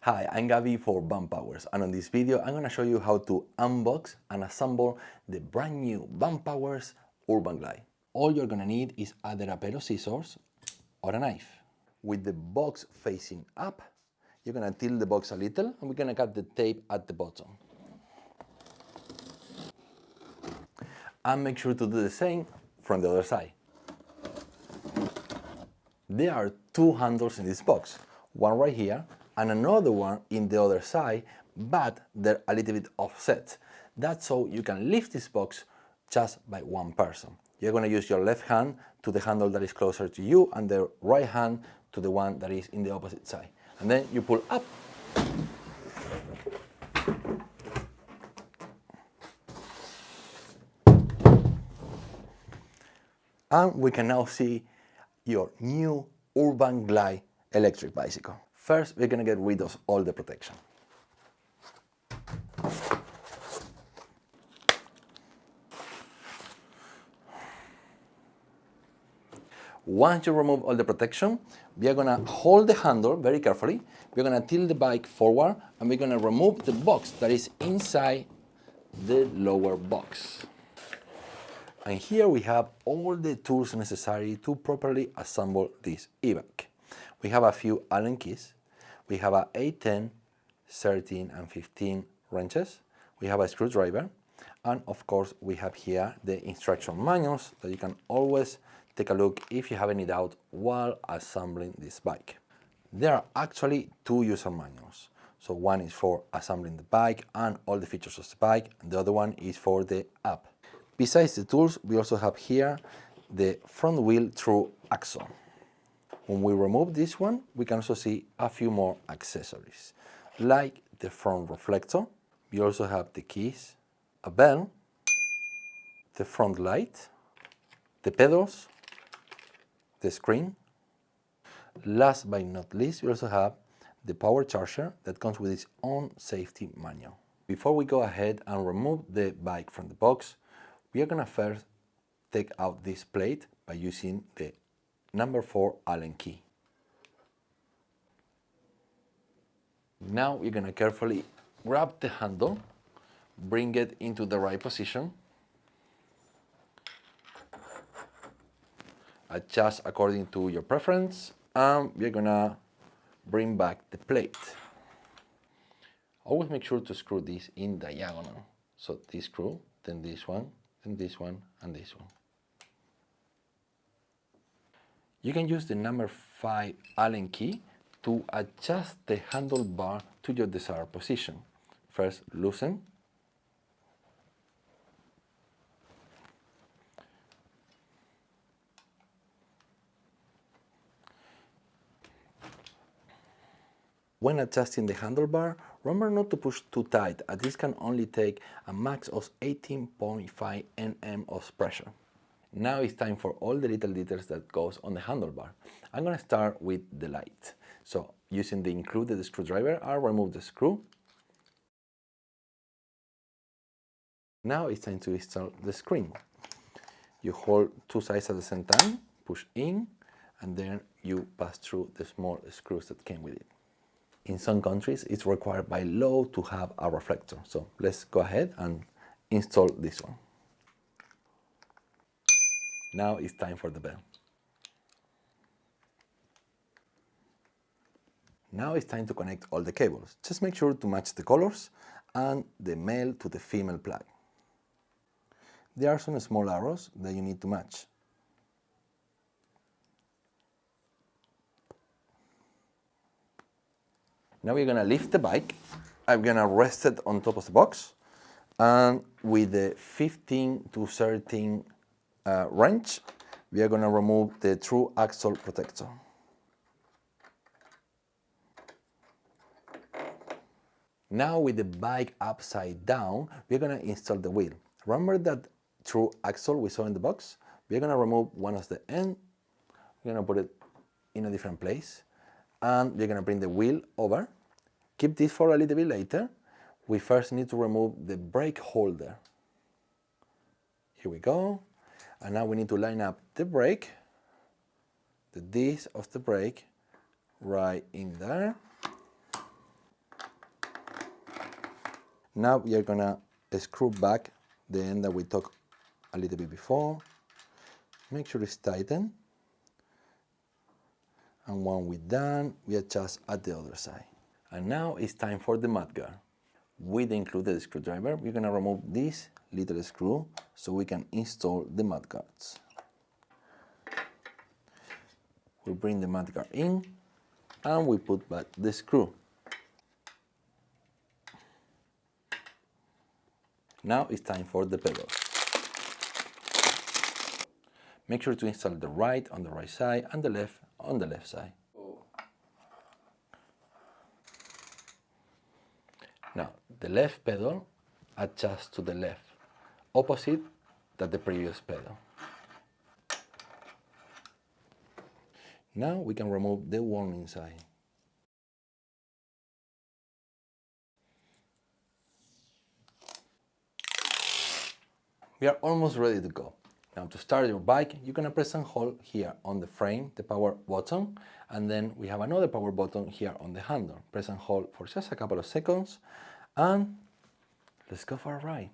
Hi, I'm Gabi for VANPOWERS, and on this video I'm going to show you how to unbox and assemble the brand new VANPOWERS UrbanGlide. All you're going to need is either a pair of scissors or a knife. With the box facing up, you're going to tilt the box a little and we're going to cut the tape at the bottom. And make sure to do the same from the other side. There are two handles in this box, one right here and another one in the other side, but they're a little bit offset. That's so you can lift this box just by one person. You're going to use your left hand to the handle that is closer to you and the right hand to the one that is in the opposite side. And then you pull up. And we can now see your new UrbanGlide electric bicycle. First, we're going to get rid of all the protection. Once you remove all the protection, we are going to hold the handle very carefully. We're going to tilt the bike forward and we're going to remove the box that is inside the lower box. And here we have all the tools necessary to properly assemble this e-bike. We have a few Allen keys. We have a 8, 10, 13 and 15 wrenches. We have a screwdriver. And of course, we have here the instruction manuals that you can always take a look if you have any doubt while assembling this bike. There are actually two user manuals. So one is for assembling the bike and all the features of the bike, and the other one is for the app. Besides the tools, we also have here the front wheel through axle. When we remove this one, we can also see a few more accessories, like the front reflector. We also have the keys, a bell, the front light, the pedals, the screen. Last but not least, we also have the power charger that comes with its own safety manual. Before we go ahead and remove the bike from the box, we are going to first take out this plate by using the number 4 Allen key. Now we're going to carefully grab the handle, bring it into the right position, adjust according to your preference, and we're going to bring back the plate. Always make sure to screw this in diagonal. So this screw, then this one, then this one, and this one. You can use the number 5 Allen key to adjust the handlebar to your desired position. First, loosen. When adjusting the handlebar, remember not to push too tight, as this can only take a max of 18.5 Nm of pressure. Now it's time for all the little details that goes on the handlebar. I'm going to start with the light. So using the included screwdriver, I'll remove the screw. Now it's time to install the screen. You hold two sides at the same time, push in, and then you pass through the small screws that came with it. In some countries, it's required by law to have a reflector. So let's go ahead and install this one. Now it's time for the bell. Now it's time to connect all the cables. Just make sure to match the colors and the male to the female plug. There are some small arrows that you need to match. Now we're going to lift the bike. I'm going to rest it on top of the box. And with the 15 to 13 wrench, we are going to remove the true axle protector. Now with the bike upside down, we're going to install the wheel. Remember that true axle we saw in the box? We're going to remove one of the ends. We're going to put it in a different place. And we're going to bring the wheel over. Keep this for a little bit later. We first need to remove the brake holder. Here we go. And now we need to line up the brake, the disc of the brake, right in there. Now we are gonna screw back the end that we talked a little bit before. Make sure it's tightened. And when we're done, we adjust at the other side. And now it's time for the mudguard. With the included screwdriver, we're gonna remove this little screw so we can install the mudguards. We bring the mudguard in and we put back the screw. Now it's time for the pedals. Make sure to install the right on the right side and the left on the left side. Now, the left pedal adjusts to the left, opposite than the previous pedal. Now we can remove the warning sign. We are almost ready to go. Now to start your bike, you're gonna press and hold here on the frame, the power button, and then we have another power button here on the handle. Press and hold for just a couple of seconds, and let's go for a ride.